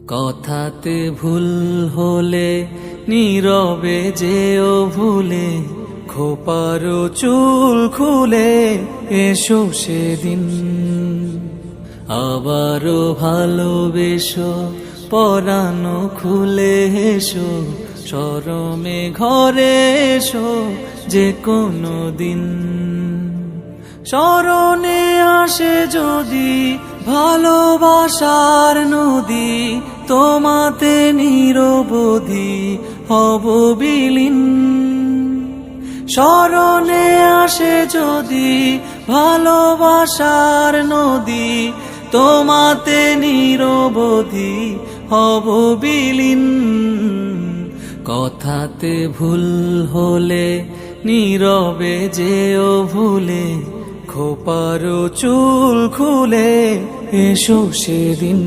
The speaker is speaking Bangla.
কথাতে ভুল হলে নীরবে যেও ভুলে, খোপারো চুল খুলে এসো সেদিন। আবারও ভালোবেসো, পরানো খুলে এসো, শরমে ঘরে এসো যে কোনো দিন। স্মরণে আসে যদি ভালোবাসার নদী, তোমাতে নিরবধি হব বিলীন। স্মরণে আসে যদি ভালোবাসার নদী, তোমাতে নিরবধি হব বিলীন। কথাতে ভুল হলে নীরবে যেও ভুলে, খোপারো চুল খুলে এসো সেদিন।